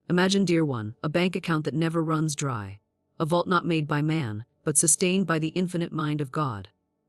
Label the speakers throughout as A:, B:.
A: Imagine, dear one, a bank account that never runs dry. A vault not made by man, but sustained by the infinite mind of God.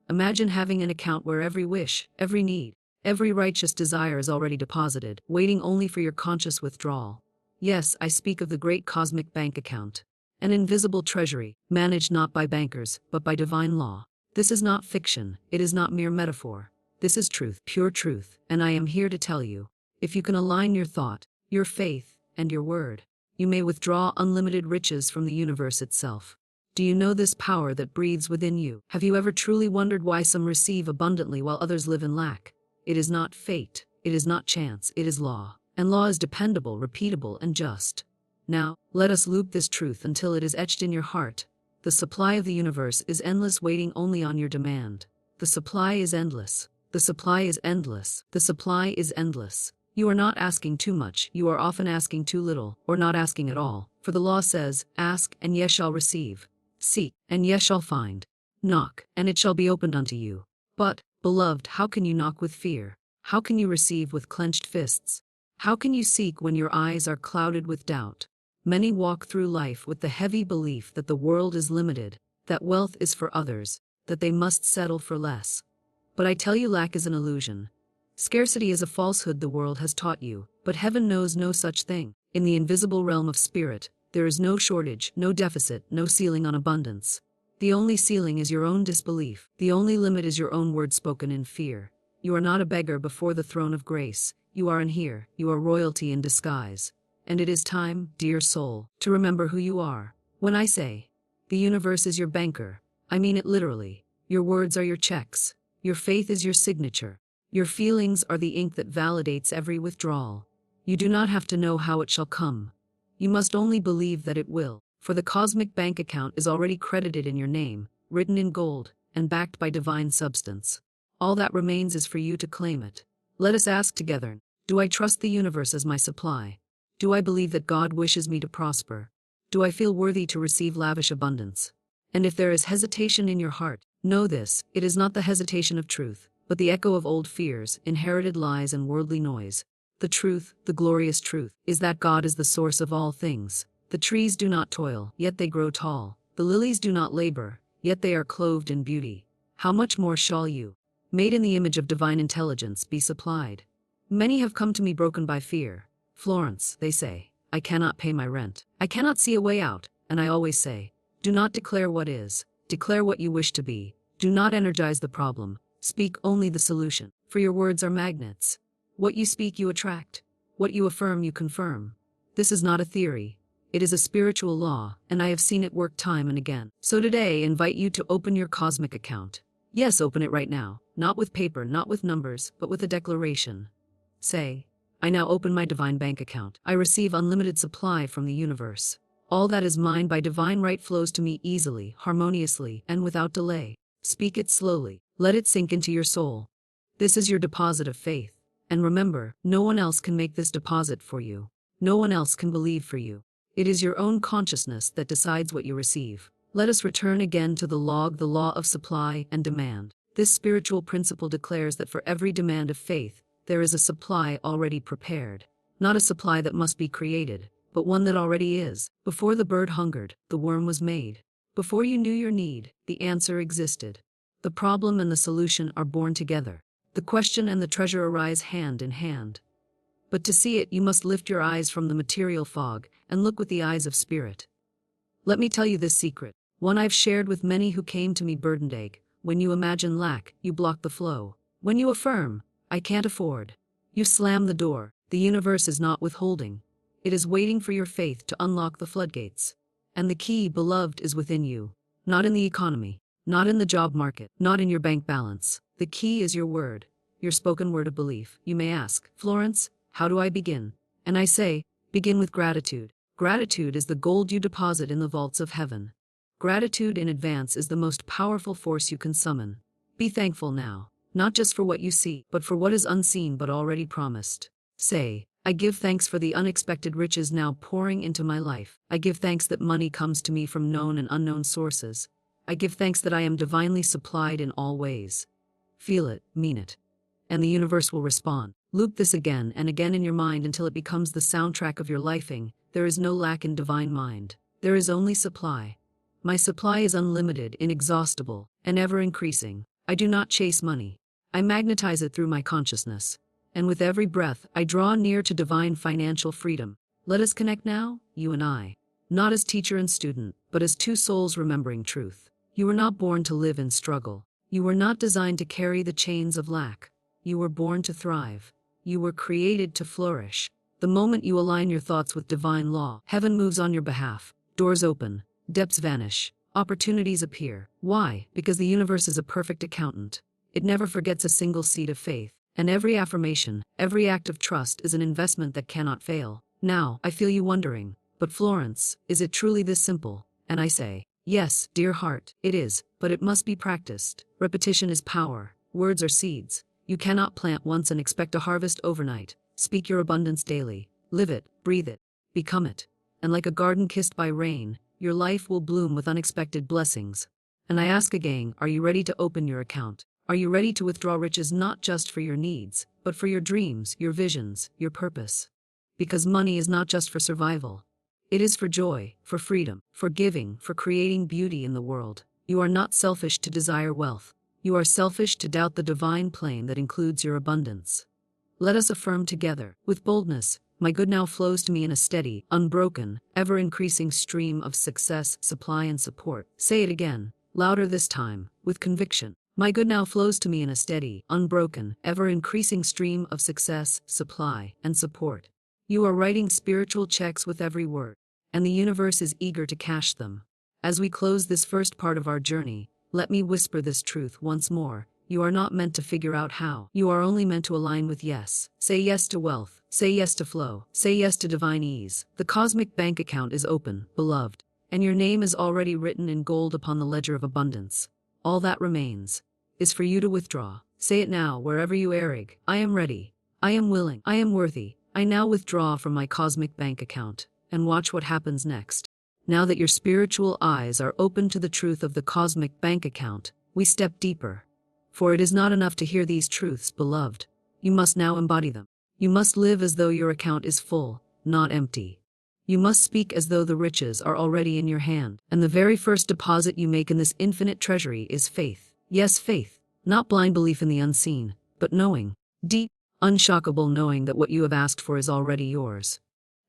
A: Imagine having an account where every wish, every need, every righteous desire is already deposited, waiting only for your conscious withdrawal. Yes, I speak of the great cosmic bank account. An invisible treasury, managed not by bankers, but by divine law. This is not fiction, it is not mere metaphor. This is truth, pure truth, and I am here to tell you, if you can align your thought, your faith, and your word, you may withdraw unlimited riches from the universe itself. Do you know this power that breathes within you? Have you ever truly wondered why some receive abundantly while others live in lack? It is not fate, it is not chance, it is law. And law is dependable, repeatable, and just. Now, let us loop this truth until it is etched in your heart. The supply of the universe is endless, waiting only on your demand. The supply is endless. The supply is endless. The supply is endless. You are not asking too much, you are often asking too little, or not asking at all. For the law says, ask, and ye shall receive. Seek, and ye shall find. Knock, and it shall be opened unto you. But, beloved, how can you knock with fear? How can you receive with clenched fists? How can you seek when your eyes are clouded with doubt? Many walk through life with the heavy belief that the world is limited, that wealth is for others, that they must settle for less. But I tell you, lack is an illusion. Scarcity is a falsehood the world has taught you, but heaven knows no such thing. In the invisible realm of spirit, there is no shortage, no deficit, no ceiling on abundance. The only ceiling is your own disbelief. The only limit is your own word spoken in fear. You are not a beggar before the throne of grace. You are in here. You are royalty in disguise. And it is time, dear soul, to remember who you are. When I say, the universe is your banker, I mean it literally. Your words are your checks. Your faith is your signature. Your feelings are the ink that validates every withdrawal. You do not have to know how it shall come. You must only believe that it will, for the cosmic bank account is already credited in your name, written in gold, and backed by divine substance. All that remains is for you to claim it. Let us ask together, do I trust the universe as my supply? Do I believe that God wishes me to prosper? Do I feel worthy to receive lavish abundance? And if there is hesitation in your heart, know this, it is not the hesitation of truth, but the echo of old fears, inherited lies, and worldly noise. The truth, the glorious truth, is that God is the source of all things. The trees do not toil, yet they grow tall. The lilies do not labor, yet they are clothed in beauty. How much more shall you, made in the image of divine intelligence, be supplied? Many have come to me broken by fear. Florence, they say, I cannot pay my rent. I cannot see a way out, and I always say, do not declare what is, declare what you wish to be. Do not energize the problem. Speak only the solution, for your words are magnets. What you speak you attract. What you affirm you confirm. This is not a theory. It is a spiritual law, and I have seen it work time and again. So today I invite you to open your cosmic account. Yes, open it right now. Not with paper, not with numbers, but with a declaration. Say, I now open my divine bank account. I receive unlimited supply from the universe. All that is mine by divine right flows to me easily, harmoniously, and without delay. Speak it slowly. Let it sink into your soul. This is your deposit of faith. And remember, no one else can make this deposit for you. No one else can believe for you. It is your own consciousness that decides what you receive. Let us return again to the law of supply and demand. This spiritual principle declares that for every demand of faith, there is a supply already prepared. Not a supply that must be created, but one that already is. Before the bird hungered, the worm was made. Before you knew your need, the answer existed. The problem and the solution are born together. The question and the treasure arise hand in hand. But to see it, you must lift your eyes from the material fog and look with the eyes of spirit. Let me tell you this secret, one I've shared with many who came to me burdened. When you imagine lack, you block the flow. When you affirm, I can't afford, you slam the door. The universe is not withholding. It is waiting for your faith to unlock the floodgates. And the key, beloved, is within you. Not in the economy, not in the job market, not in your bank balance. The key is your word, your spoken word of belief. You may ask, Florence, how do I begin? And I say, begin with gratitude. Gratitude is the gold you deposit in the vaults of heaven. Gratitude in advance is the most powerful force you can summon. Be thankful now, not just for what you see, but for what is unseen but already promised. Say, I give thanks for the unexpected riches now pouring into my life. I give thanks that money comes to me from known and unknown sources. I give thanks that I am divinely supplied in all ways. Feel it, mean it, and the universe will respond. Loop this again and again in your mind until it becomes the soundtrack of your lifing. there is no lack in divine mind. There is only supply. My supply is unlimited, inexhaustible, and ever increasing. I do not chase money. I magnetize it through my consciousness. And with every breath, I draw near to divine financial freedom. Let us connect now, you and I. Not as teacher and student, but as two souls remembering truth. You were not born to live in struggle. You were not designed to carry the chains of lack. You were born to thrive. You were created to flourish. The moment you align your thoughts with divine law, heaven moves on your behalf. Doors open, debts vanish, opportunities appear. Why? Because the universe is a perfect accountant. It never forgets a single seed of faith. And every affirmation, every act of trust is an investment that cannot fail. Now, I feel you wondering, but Florence, is it truly this simple? And I say, yes, dear heart, it is, but it must be practiced. Repetition is power. Words are seeds. You cannot plant once and expect a harvest overnight. Speak your abundance daily. Live it, breathe it, become it. And like a garden kissed by rain, your life will bloom with unexpected blessings. And I ask again, are you ready to open your account? Are you ready to withdraw riches not just for your needs, but for your dreams, your visions, your purpose? Because money is not just for survival. It is for joy, for freedom, for giving, for creating beauty in the world. You are not selfish to desire wealth. You are selfish to doubt the divine plan that includes your abundance. Let us affirm together, with boldness, my good now flows to me in a steady, unbroken, ever-increasing stream of success, supply and support. Say it again, louder this time, with conviction. My good now flows to me in a steady, unbroken, ever-increasing stream of success, supply, and support. You are writing spiritual checks with every word, and the universe is eager to cash them. As we close this first part of our journey, let me whisper this truth once more. You are not meant to figure out how. You are only meant to align with yes. Say yes to wealth. Say yes to flow. Say yes to divine ease. The cosmic bank account is open, beloved, and your name is already written in gold upon the ledger of abundance. All that remains is for you to withdraw. Say it now, wherever you errig. I am ready. I am willing. I am worthy. I now withdraw from my cosmic bank account, and watch what happens next. Now that your spiritual eyes are open to the truth of the cosmic bank account, we step deeper. For it is not enough to hear these truths, beloved. You must now embody them. You must live as though your account is full, not empty. You must speak as though the riches are already in your hand, and the very first deposit you make in this infinite treasury is faith. Yes, faith, not blind belief in the unseen, but knowing, deep, unshockable knowing that what you have asked for is already yours.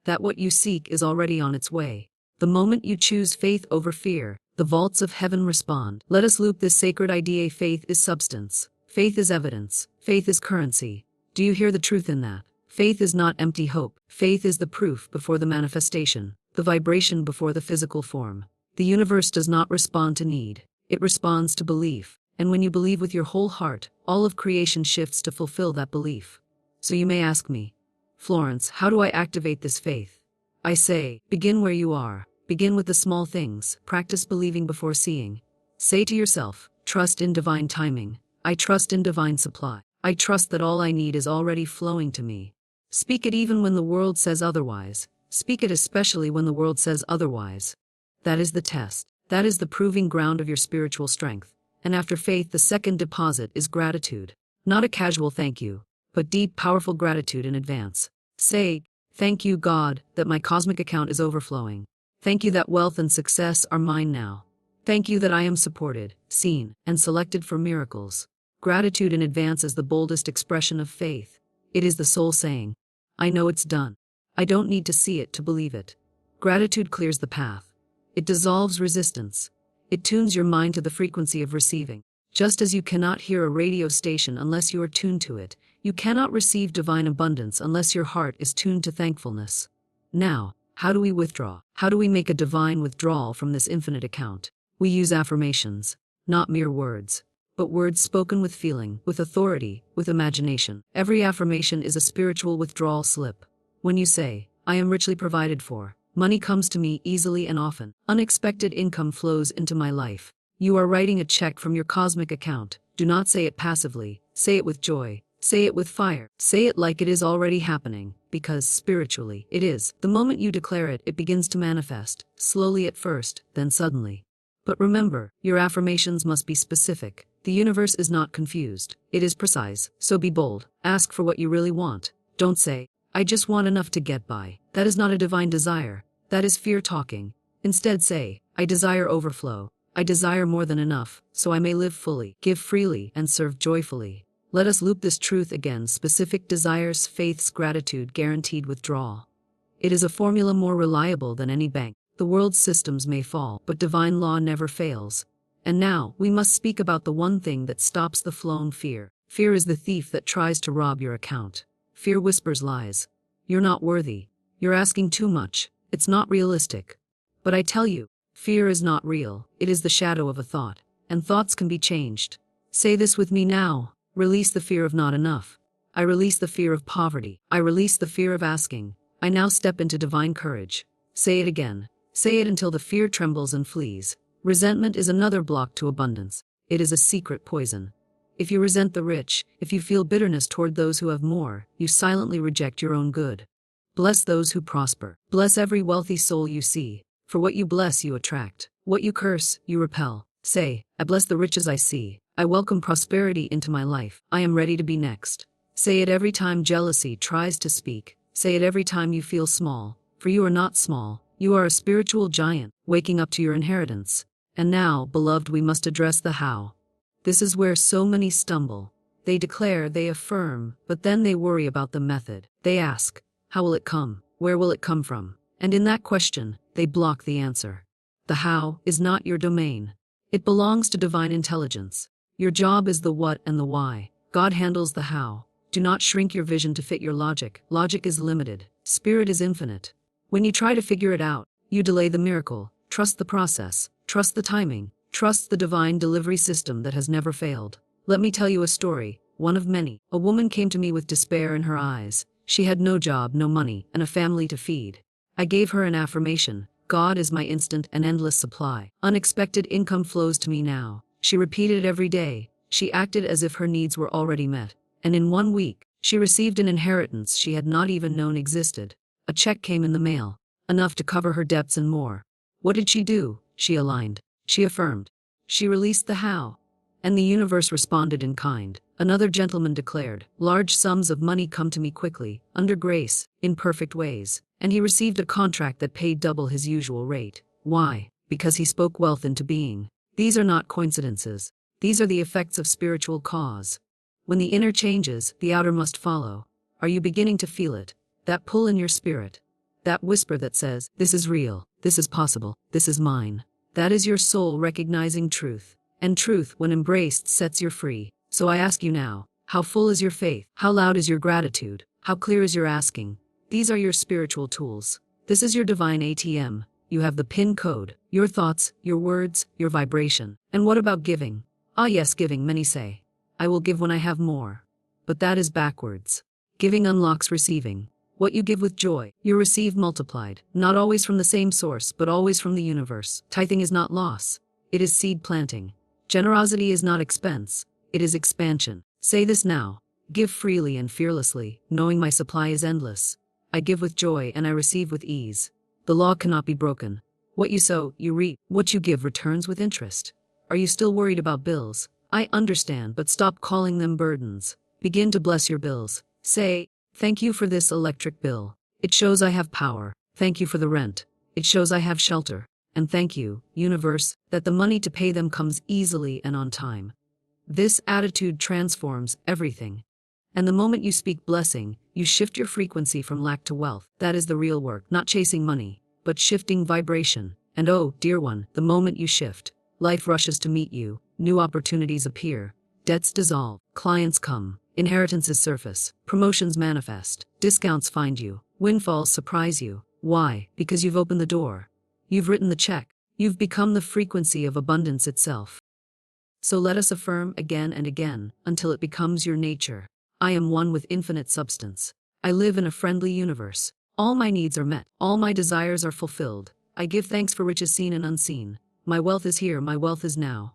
A: That what you seek is already on its way. The moment you choose faith over fear, the vaults of heaven respond. Let us loop this sacred idea. Faith is substance. Faith is evidence. Faith is currency. Do you hear the truth in that? Faith is not empty hope. Faith is the proof before the manifestation, the vibration before the physical form. The universe does not respond to need. It responds to belief. And when you believe with your whole heart, all of creation shifts to fulfill that belief. So you may ask me, Florence, how do I activate this faith? I say, begin where you are. Begin with the small things. Practice believing before seeing. Say to yourself, trust in divine timing. I trust in divine supply. I trust that all I need is already flowing to me. Speak it even when the world says otherwise. Speak it especially when the world says otherwise. That is the test. That is the proving ground of your spiritual strength. And after faith, the second deposit is gratitude. Not a casual thank you, but deep, powerful gratitude in advance. Say, thank you, God, that my cosmic account is overflowing. Thank you that wealth and success are mine now. Thank you that I am supported, seen, and selected for miracles. Gratitude in advance is the boldest expression of faith. It is the soul saying, I know it's done. I don't need to see it to believe it. Gratitude clears the path. It dissolves resistance. It tunes your mind to the frequency of receiving. Just as you cannot hear a radio station unless you are tuned to it, you cannot receive divine abundance unless your heart is tuned to thankfulness. Now, how do we withdraw? How do we make a divine withdrawal from this infinite account? We use affirmations, not mere words, but words spoken with feeling, with authority, with imagination. Every affirmation is a spiritual withdrawal slip. When you say, I am richly provided for, money comes to me easily and often. Unexpected income flows into my life. You are writing a check from your cosmic account. Do not say it passively. Say it with joy. Say it with fire. Say it like it is already happening, because spiritually, it is. The moment you declare it, it begins to manifest, slowly at first, then suddenly. But remember, your affirmations must be specific. The universe is not confused. It is precise. So be bold. Ask for what you really want. Don't say, I just want enough to get by. That is not a divine desire. That is fear talking. Instead say, I desire overflow. I desire more than enough, so I may live fully, give freely, and serve joyfully. Let us loop this truth again. Specific desires, faiths, gratitude, guaranteed withdrawal. It is a formula more reliable than any bank. The world's systems may fall, but divine law never fails. And now, we must speak about the one thing that stops the flown fear. Fear is the thief that tries to rob your account. Fear whispers lies. You're not worthy. You're asking too much. It's not realistic. But I tell you, fear is not real. It is the shadow of a thought. And thoughts can be changed. Say this with me now. Release the fear of not enough. I release the fear of poverty. I release the fear of asking. I now step into divine courage. Say it again. Say it until the fear trembles and flees. Resentment is another block to abundance. It is a secret poison. If you resent the rich, if you feel bitterness toward those who have more, you silently reject your own good. Bless those who prosper. Bless every wealthy soul you see. For what you bless, you attract. What you curse, you repel. Say, I bless the riches I see. I welcome prosperity into my life. I am ready to be next. Say it every time jealousy tries to speak. Say it every time you feel small. For you are not small. You are a spiritual giant, waking up to your inheritance. And now, beloved, we must address the how. This is where so many stumble. They declare, they affirm, but then they worry about the method. They ask, how will it come? Where will it come from? And in that question, they block the answer. The how is not your domain. It belongs to divine intelligence. Your job is the what and the why. God handles the how. Do not shrink your vision to fit your logic. Logic is limited. Spirit is infinite. When you try to figure it out, you delay the miracle. Trust the process. Trust the timing. Trust the divine delivery system that has never failed. Let me tell you a story, one of many. A woman came to me with despair in her eyes. She had no job, no money, and a family to feed. I gave her an affirmation. God is my instant and endless supply. Unexpected income flows to me now. She repeated it every day. She acted as if her needs were already met. And in 1 week, she received an inheritance she had not even known existed. A check came in the mail, enough to cover her debts and more. What did she do? She aligned. She affirmed. She released the how. And the universe responded in kind. Another gentleman declared, large sums of money come to me quickly, under grace, in perfect ways. And he received a contract that paid double his usual rate. Why? Because he spoke wealth into being. These are not coincidences. These are the effects of spiritual cause. When the inner changes, the outer must follow. Are you beginning to feel it? That pull in your spirit. That whisper that says, this is real, this is possible, this is mine. That is your soul recognizing truth. And truth, when embraced, sets you free. So I ask you now, how full is your faith? How loud is your gratitude? How clear is your asking? These are your spiritual tools. This is your divine ATM. You have the PIN code, your thoughts, your words, your vibration. And what about giving? Ah yes, giving, many say. I will give when I have more. But that is backwards. Giving unlocks receiving. What you give with joy, you receive multiplied, not always from the same source, but always from the universe. Tithing is not loss. It is seed planting. Generosity is not expense. It is expansion. Say this now. Give freely and fearlessly, knowing my supply is endless. I give with joy and I receive with ease. The law cannot be broken. What you sow, you reap. What you give returns with interest. Are you still worried about bills? I understand, but stop calling them burdens. Begin to bless your bills. Say, thank you for this electric bill. It shows I have power. Thank you for the rent. It shows I have shelter. And thank you, universe, that the money to pay them comes easily and on time. This attitude transforms everything. And the moment you speak blessing, you shift your frequency from lack to wealth. That is the real work, not chasing money, but shifting vibration. And oh, dear one, the moment you shift, life rushes to meet you, new opportunities appear, debts dissolve, clients come, inheritances surface, promotions manifest, discounts find you, windfalls surprise you. Why? Because you've opened the door. You've written the check. You've become the frequency of abundance itself. So let us affirm again and again, until it becomes your nature. I am one with infinite substance. I live in a friendly universe. All my needs are met. All my desires are fulfilled. I give thanks for riches seen and unseen. My wealth is here, my wealth is now.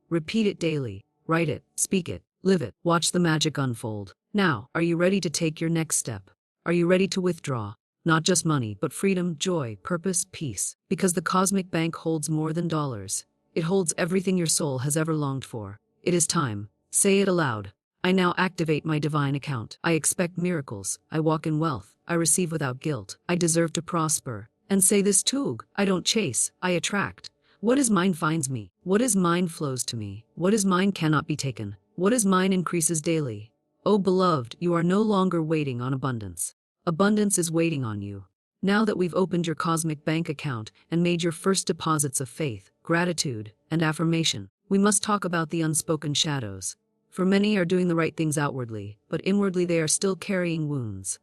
A: Repeat it daily. Write it, speak it, live it. Watch the magic unfold. Now, are you ready to take your next step? Are you ready to withdraw? Not just money, but freedom, joy, purpose, peace. Because the cosmic bank holds more than dollars. It holds everything your soul has ever longed for. It is time. Say it aloud. I now activate my divine account. I expect miracles. I walk in wealth. I receive without guilt. I deserve to prosper. And say this too, I don't chase, I attract. What is mine finds me. What is mine flows to me. What is mine cannot be taken. What is mine increases daily. Oh beloved, you are no longer waiting on abundance. Abundance is waiting on you. Now that we've opened your cosmic bank account and made your first deposits of faith, gratitude, and affirmation, we must talk about the unspoken shadows. For many are doing the right things outwardly, but inwardly they are still carrying wounds.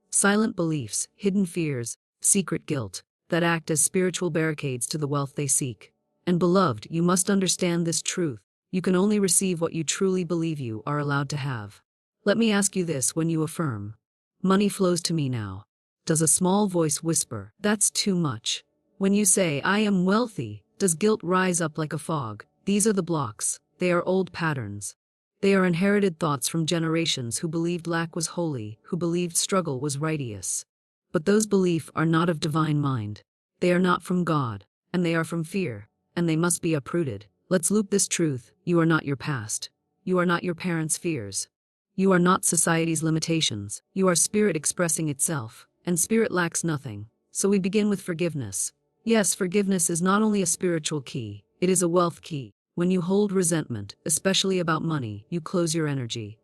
A: Silent beliefs, hidden fears, secret guilt, that act as spiritual barricades to the wealth they seek. And beloved, you must understand this truth. You can only receive what you truly believe you are allowed to have. Let me ask you this when you affirm, money flows to me now. Does a small voice whisper, that's too much? When you say, I am wealthy, does guilt rise up like a fog? These are the blocks. They are old patterns. They are inherited thoughts from generations who believed lack was holy, who believed struggle was righteous. But those beliefs are not of divine mind. They are not from God, and they are from fear, and they must be uprooted. Let's loop this truth. You are not your past. You are not your parents' fears. You are not society's limitations. You are spirit expressing itself, and spirit lacks nothing. So we begin with forgiveness. Yes, forgiveness is not only a spiritual key, it is a wealth key. When you hold resentment, especially about money, you close your energy.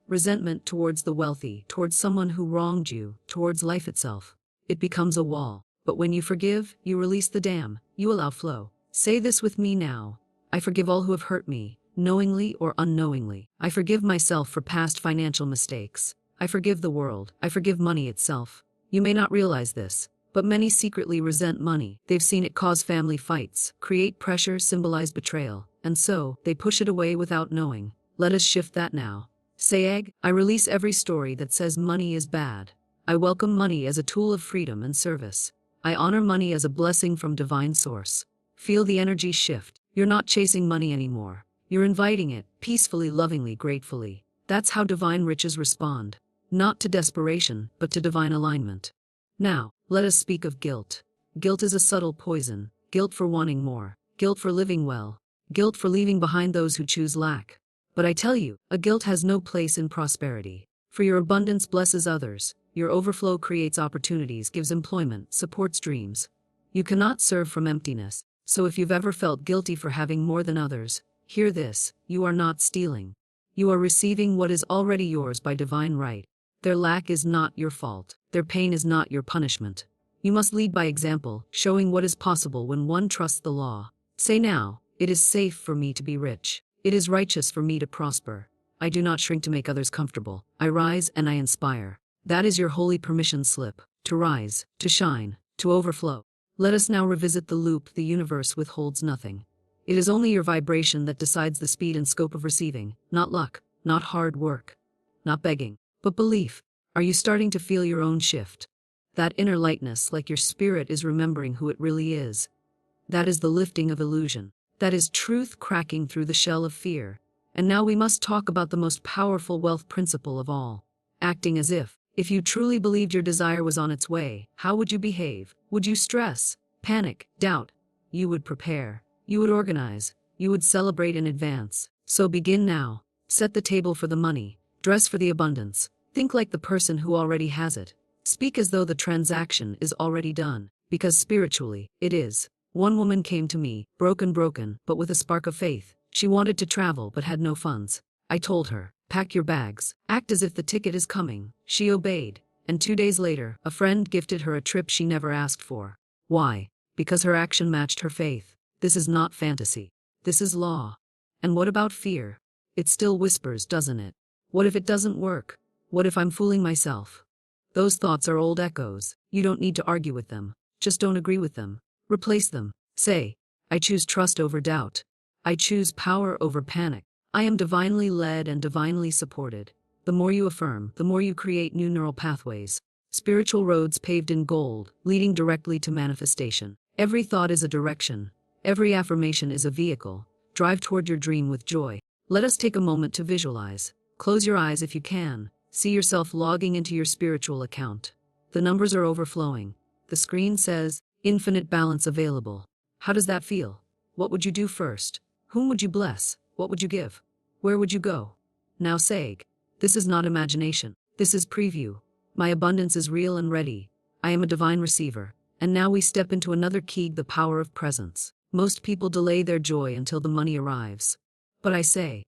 A: Resentment towards the wealthy, towards someone who wronged you, towards life itself. It becomes a wall. But when you forgive, you release the dam, you allow flow. Say this with me now. I forgive all who have hurt me, knowingly or unknowingly. I forgive myself for past financial mistakes. I forgive the world. I forgive money itself. You may not realize this, but many secretly resent money. They've seen it cause family fights, create pressure, symbolize betrayal, and so, they push it away without knowing. Let us shift that now. Say, I release every story that says money is bad. I welcome money as a tool of freedom and service. I honor money as a blessing from divine source. Feel the energy shift. You're not chasing money anymore. You're inviting it, peacefully, lovingly, gratefully. That's how divine riches respond. Not to desperation, but to divine alignment. Now, let us speak of guilt. Guilt is a subtle poison. Guilt for wanting more. Guilt for living well. Guilt for leaving behind those who choose lack. But I tell you, a guilt has no place in prosperity. For your abundance blesses others. Your overflow creates opportunities, gives employment, supports dreams. You cannot serve from emptiness. So if you've ever felt guilty for having more than others, hear this, you are not stealing. You are receiving what is already yours by divine right. Their lack is not your fault. Their pain is not your punishment. You must lead by example, showing what is possible when one trusts the law. Say now, it is safe for me to be rich. It is righteous for me to prosper. I do not shrink to make others comfortable. I rise and I inspire. That is your holy permission slip, to rise, to shine, to overflow. Let us now revisit the loop. The universe withholds nothing. It is only your vibration that decides the speed and scope of receiving, not luck, not hard work, not begging, but belief. Are you starting to feel your own shift? That inner lightness, like your spirit is remembering who it really is. That is the lifting of illusion. That is truth cracking through the shell of fear. And now we must talk about the most powerful wealth principle of all. Acting as if. If you truly believed your desire was on its way, how would you behave? Would you stress, panic, doubt? You would prepare. You would organize. You would celebrate in advance. So begin now. Set the table for the money. Dress for the abundance. Think like the person who already has it. Speak as though the transaction is already done. Because spiritually, it is. One woman came to me, broken, but with a spark of faith. She wanted to travel but had no funds. I told her, pack your bags, act as if the ticket is coming. She obeyed, and 2 days later, a friend gifted her a trip she never asked for. Why? Because her action matched her faith. This is not fantasy. This is law. And what about fear? It still whispers, doesn't it? What if it doesn't work? What if I'm fooling myself? Those thoughts are old echoes. You don't need to argue with them. Just don't agree with them. Replace them. Say, I choose trust over doubt. I choose power over panic. I am divinely led and divinely supported. The more you affirm, the more you create new neural pathways. Spiritual roads paved in gold, leading directly to manifestation. Every thought is a direction. Every affirmation is a vehicle. Drive toward your dream with joy. Let us take a moment to visualize. Close your eyes if you can. See yourself logging into your spiritual account. The numbers are overflowing. The screen says, infinite balance available. How does that feel? What would you do first? Whom would you bless? What would you give? Where would you go? Now say, this is not imagination. This is preview. My abundance is real and ready. I am a divine receiver. And now we step into another key, the power of presence. Most people delay their joy until the money arrives. But I say,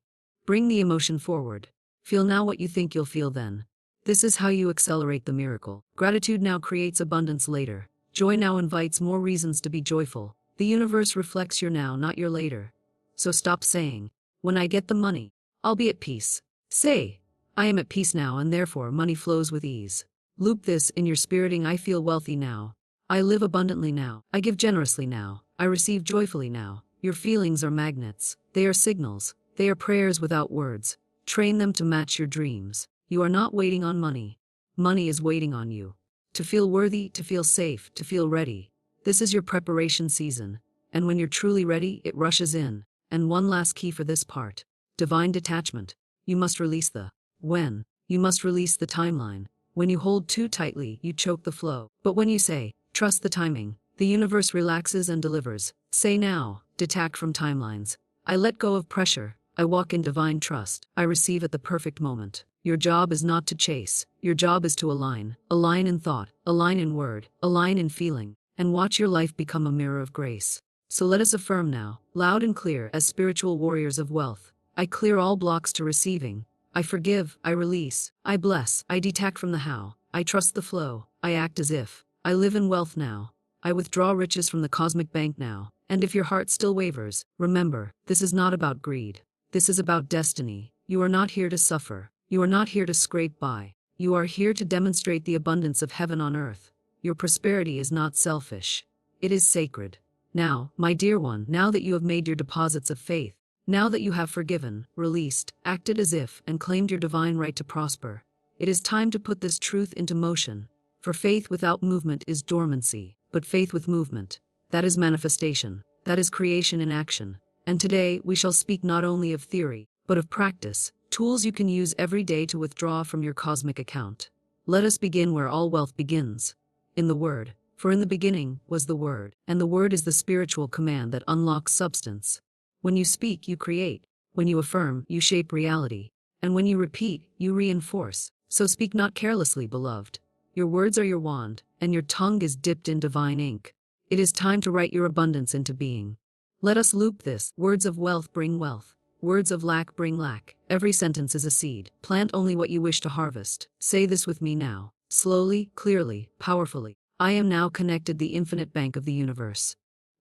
A: bring the emotion forward. Feel now what you think you'll feel then. This is how you accelerate the miracle. Gratitude now creates abundance later. Joy now invites more reasons to be joyful. The universe reflects your now, not your later. So stop saying, when I get the money, I'll be at peace. Say, I am at peace now and therefore money flows with ease. Loop this in your spiriting. I feel wealthy now. I live abundantly now. I give generously now. I receive joyfully now. Your feelings are magnets. They are signals. They are prayers without words. Train them to match your dreams. You are not waiting on money. Money is waiting on you. To feel worthy, to feel safe, to feel ready. This is your preparation season. And when you're truly ready, it rushes in. And one last key for this part. Divine detachment. You must release the when. You must release the timeline. When you hold too tightly, you choke the flow. But when you say, trust the timing, the universe relaxes and delivers. Say now, detach from timelines. I let go of pressure. I walk in divine trust. I receive at the perfect moment. Your job is not to chase. Your job is to align. Align in thought, align in word, align in feeling, and watch your life become a mirror of grace. So let us affirm now, loud and clear, as spiritual warriors of wealth. I clear all blocks to receiving. I forgive, I release, I bless, I detach from the how. I trust the flow. I act as if. I live in wealth now. I withdraw riches from the cosmic bank now. And if your heart still wavers, remember, this is not about greed. This is about destiny. You are not here to suffer. You are not here to scrape by. You are here to demonstrate the abundance of heaven on earth. Your prosperity is not selfish. It is sacred. Now, my dear one, now that you have made your deposits of faith, now that you have forgiven, released, acted as if, and claimed your divine right to prosper, it is time to put this truth into motion. For faith without movement is dormancy, but faith with movement, that is manifestation, that is creation in action. And today we shall speak not only of theory, but of practice, tools you can use every day to withdraw from your cosmic account. Let us begin where all wealth begins. In the Word. For in the beginning was the Word, and the Word is the spiritual command that unlocks substance. When you speak, you create. When you affirm, you shape reality. And when you repeat, you reinforce. So speak not carelessly, beloved. Your words are your wand, and your tongue is dipped in divine ink. It is time to write your abundance into being. Let us loop this. Words of wealth bring wealth. Words of lack bring lack. Every sentence is a seed. Plant only what you wish to harvest. Say this with me now. Slowly, clearly, powerfully. I am now connected the infinite bank of the universe.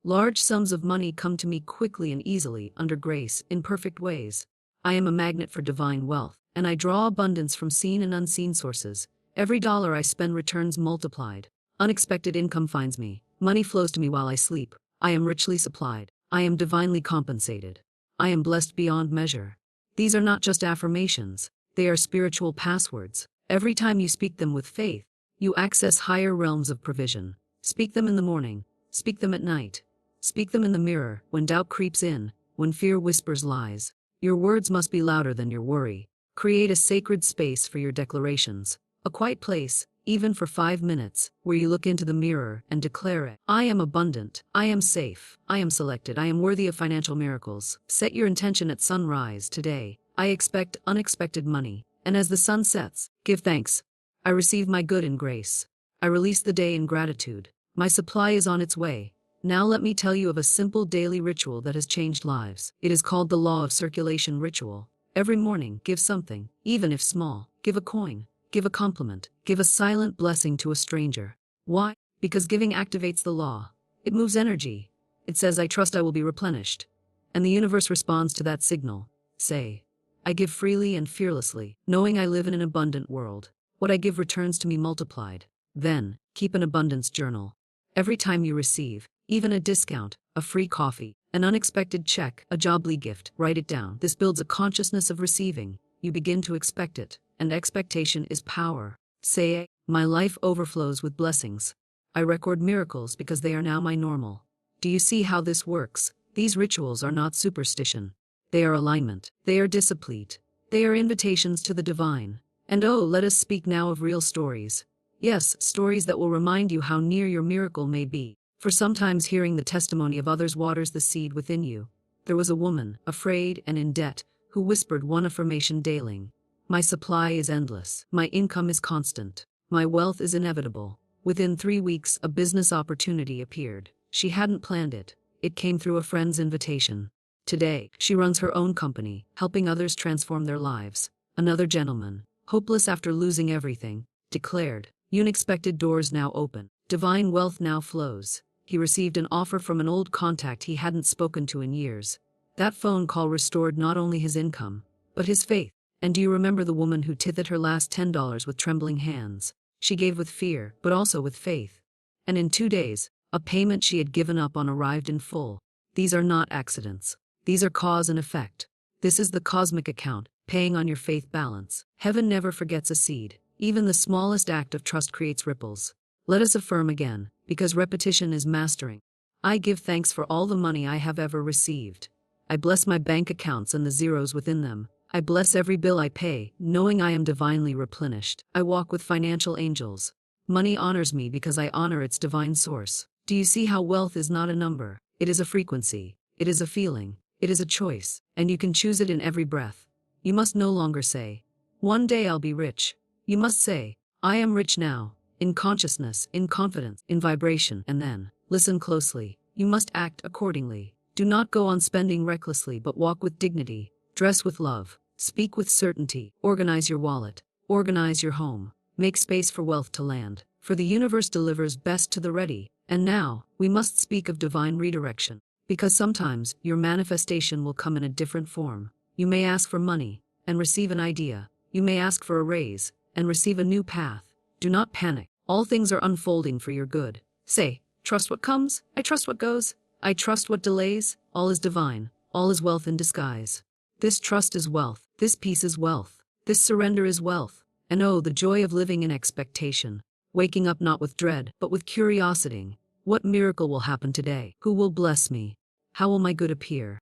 A: Large sums of money come to me quickly and easily, under grace, in perfect ways. I am a magnet for divine wealth, and I draw abundance from seen and unseen sources. Every dollar I spend returns multiplied. Unexpected income finds me. Money flows to me while I sleep. I am richly supplied. I am divinely compensated. I am blessed beyond measure. These are not just affirmations. They are spiritual passwords. Every time you speak them with faith, you access higher realms of provision. Speak them in the morning. Speak them at night. Speak them in the mirror, when doubt creeps in, when fear whispers lies. Your words must be louder than your worry. Create a sacred space for your declarations. A quiet place, even for 5 minutes, where you look into the mirror and declare it. I am abundant. I am safe. I am selected. I am worthy of financial miracles. Set your intention at sunrise today. I expect unexpected money. And as the sun sets, give thanks. I receive my good in grace. I release the day in gratitude. My supply is on its way. Now let me tell you of a simple daily ritual that has changed lives. It is called the law of circulation ritual. Every morning, give something, even if small. Give a coin. Give a compliment. Give a silent blessing to a stranger. Why? Because giving activates the law. It moves energy. It says, I trust I will be replenished. And the universe responds to that signal. Say, I give freely and fearlessly, knowing I live in an abundant world. What I give returns to me multiplied. Then, keep an abundance journal. Every time you receive, even a discount, a free coffee, an unexpected check, a jobly gift, write it down. This builds a consciousness of receiving. You begin to expect it. And expectation is power. Say, my life overflows with blessings. I record miracles because they are now my normal. Do you see how this works? These rituals are not superstition. They are alignment. They are discipline. They are invitations to the divine. And oh, let us speak now of real stories. Yes, stories that will remind you how near your miracle may be. For sometimes hearing the testimony of others waters the seed within you. There was a woman, afraid and in debt, who whispered one affirmation daily. My supply is endless. My income is constant. My wealth is inevitable. Within 3 weeks, a business opportunity appeared. She hadn't planned it. It came through a friend's invitation. Today, she runs her own company, helping others transform their lives. Another gentleman, hopeless after losing everything, declared, "Unexpected doors now open. Divine wealth now flows." He received an offer from an old contact he hadn't spoken to in years. That phone call restored not only his income, but his faith. And do you remember the woman who tithed her last $10 with trembling hands? She gave with fear, but also with faith. And in 2 days, a payment she had given up on arrived in full. These are not accidents. These are cause and effect. This is the cosmic account, paying on your faith balance. Heaven never forgets a seed. Even the smallest act of trust creates ripples. Let us affirm again, because repetition is mastering. I give thanks for all the money I have ever received. I bless my bank accounts and the zeros within them. I bless every bill I pay, knowing I am divinely replenished. I walk with financial angels. Money honors me because I honor its divine source. Do you see how wealth is not a number? It is a frequency. It is a feeling. It is a choice. And you can choose it in every breath. You must no longer say, "One day I'll be rich." You must say, "I am rich now." In consciousness, in confidence, in vibration. And then, listen closely. You must act accordingly. Do not go on spending recklessly, but walk with dignity. Dress with love. Speak with certainty. Organize your wallet. Organize your home. Make space for wealth to land. For the universe delivers best to the ready. And now, we must speak of divine redirection. Because sometimes, your manifestation will come in a different form. You may ask for money, and receive an idea. You may ask for a raise, and receive a new path. Do not panic. All things are unfolding for your good. Say, "Trust what comes, I trust what goes, I trust what delays." All is divine. All is wealth in disguise. This trust is wealth. This peace is wealth. This surrender is wealth. And oh, the joy of living in expectation. Waking up not with dread, but with curiosity. What miracle will happen today? Who will bless me? How will my good appear?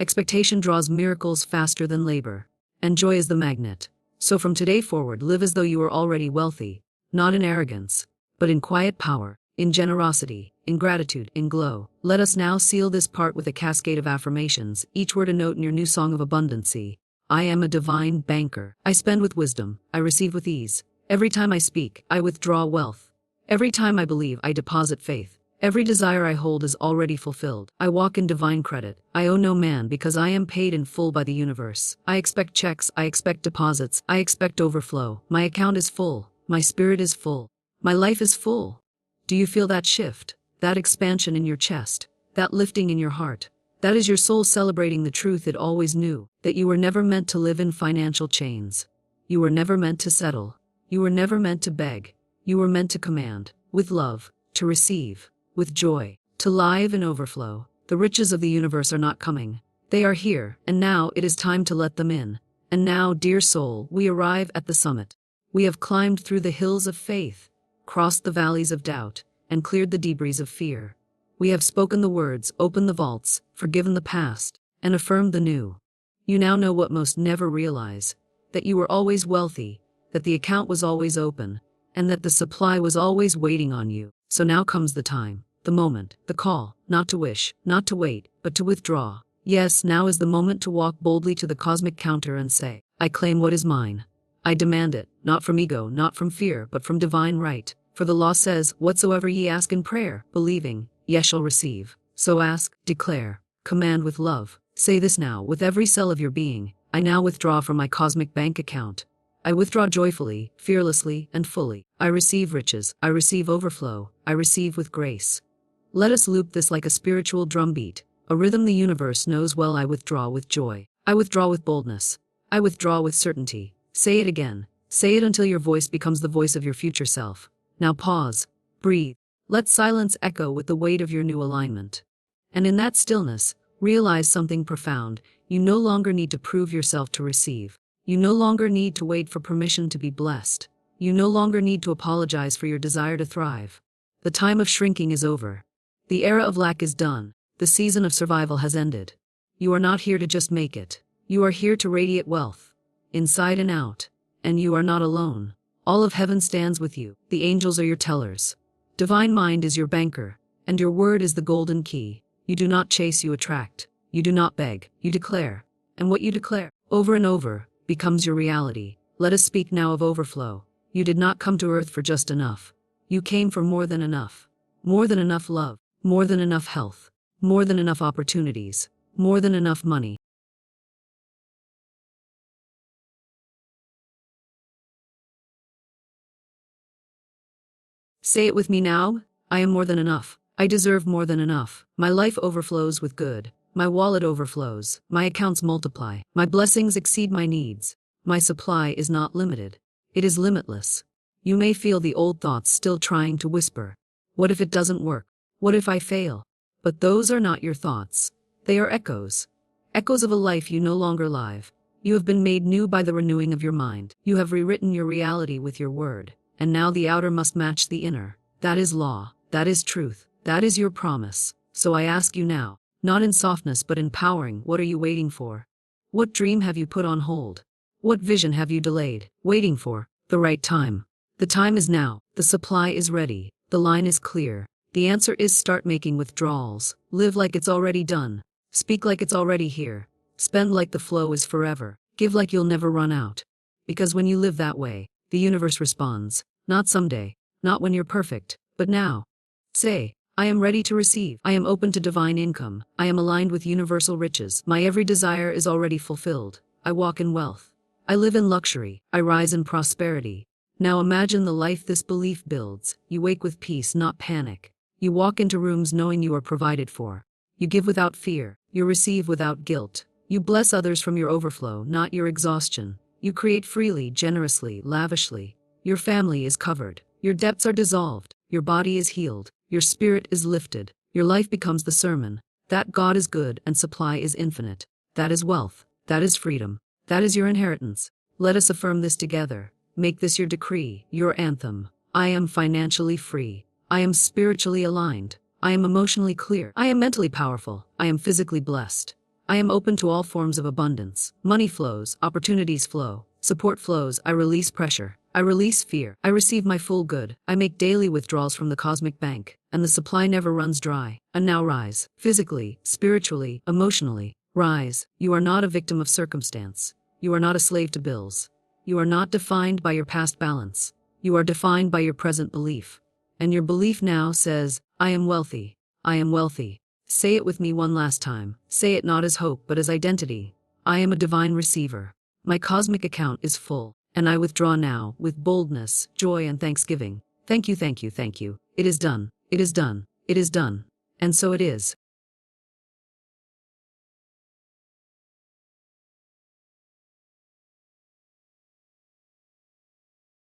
A: Expectation draws miracles faster than labor. And joy is the magnet. So from today forward, live as though you are already wealthy, not in arrogance, but in quiet power, in generosity, in gratitude, in glow. Let us now seal this part with a cascade of affirmations, each word a note in your new song of abundancy. I am a divine banker. I spend with wisdom. I receive with ease. Every time I speak, I withdraw wealth. Every time I believe, I deposit faith. Every desire I hold is already fulfilled. I walk in divine credit. I owe no man because I am paid in full by the universe. I expect checks. I expect deposits. I expect overflow. My account is full. My spirit is full. My life is full. Do you feel that shift? That expansion in your chest? That lifting in your heart? That is your soul celebrating the truth it always knew, that you were never meant to live in financial chains. You were never meant to settle. You were never meant to beg. You were meant to command, with love, to receive, with joy, to live and overflow. The riches of the universe are not coming. They are here, and now it is time to let them in. And now, dear soul, we arrive at the summit. We have climbed through the hills of faith, crossed the valleys of doubt, and cleared the debris of fear. We have spoken the words, opened the vaults, forgiven the past, and affirmed the new. You now know what most never realize, that you were always wealthy, that the account was always open, and that the supply was always waiting on you. So now comes the time, the moment, the call, not to wish, not to wait, but to withdraw. Yes, now is the moment to walk boldly to the cosmic counter and say, I claim what is mine. I demand it, not from ego, not from fear, but from divine right. For the law says, whatsoever ye ask in prayer, believing, ye shall receive. So ask, declare, command with love. Say this now with every cell of your being. I now withdraw from my cosmic bank account. I withdraw joyfully, fearlessly, and fully. I receive riches. I receive overflow. I receive with grace. Let us loop this like a spiritual drumbeat, a rhythm the universe knows well. I withdraw with joy. I withdraw with boldness. I withdraw with certainty. Say it again. Say it until your voice becomes the voice of your future self. Now pause. Breathe. Let silence echo with the weight of your new alignment. And in that stillness, realize something profound. You no longer need to prove yourself to receive. You no longer need to wait for permission to be blessed. You no longer need to apologize for your desire to thrive. The time of shrinking is over. The era of lack is done. The season of survival has ended. You are not here to just make it. You are here to radiate wealth, inside and out. And you are not alone. All of heaven stands with you. The angels are your tellers. Divine mind is your banker, and your word is the golden key. You do not chase, you attract. You do not beg, you declare. And what you declare, over and over, becomes your reality. Let us speak now of overflow. You did not come to earth for just enough. You came for more than enough. More than enough love, more than enough health, more than enough opportunities, more than enough money. Say it with me now. I am more than enough. I deserve more than enough. My life overflows with good. My wallet overflows. My accounts multiply. My blessings exceed my needs. My supply is not limited. It is limitless. You may feel the old thoughts still trying to whisper. What if it doesn't work? What if I fail? But those are not your thoughts. They are echoes. Echoes of a life you no longer live. You have been made new by the renewing of your mind. You have rewritten your reality with your word. And now the outer must match the inner. That is law. That is truth. That is your promise. So I ask you now, not in softness but empowering, what are you waiting for? What dream have you put on hold? What vision have you delayed, waiting for? The right time. The time is now. The supply is ready. The line is clear. The answer is start making withdrawals. Live like it's already done. Speak like it's already here. Spend like the flow is forever. Give like you'll never run out. Because when you live that way, the universe responds. Not someday, not when you're perfect, but now. Say, I am ready to receive. I am open to divine income. I am aligned with universal riches. My every desire is already fulfilled. I walk in wealth. I live in luxury. I rise in prosperity. Now imagine the life this belief builds. You wake with peace, not panic. You walk into rooms knowing you are provided for. You give without fear. You receive without guilt. You bless others from your overflow, not your exhaustion. You create freely, generously, lavishly. Your family is covered. Your debts are dissolved. Your body is healed. Your spirit is lifted. Your life becomes the sermon. That God is good and supply is infinite. That is wealth. That is freedom. That is your inheritance. Let us affirm this together. Make this your decree, your anthem. I am financially free. I am spiritually aligned. I am emotionally clear. I am mentally powerful. I am physically blessed. I am open to all forms of abundance. Money flows. Opportunities flow. Support flows. I release pressure. I release fear. I receive my full good. I make daily withdrawals from the cosmic bank, and the supply never runs dry. And now rise. Physically, spiritually, emotionally. Rise. You are not a victim of circumstance. You are not a slave to bills. You are not defined by your past balance. You are defined by your present belief. And your belief now says, I am wealthy. I am wealthy. Say it with me one last time. Say it not as hope but as identity. I am a divine receiver. My cosmic account is full. And I withdraw now, with boldness, joy and thanksgiving. Thank you, thank you, thank you. It is done. It is done. It is done. And so it is.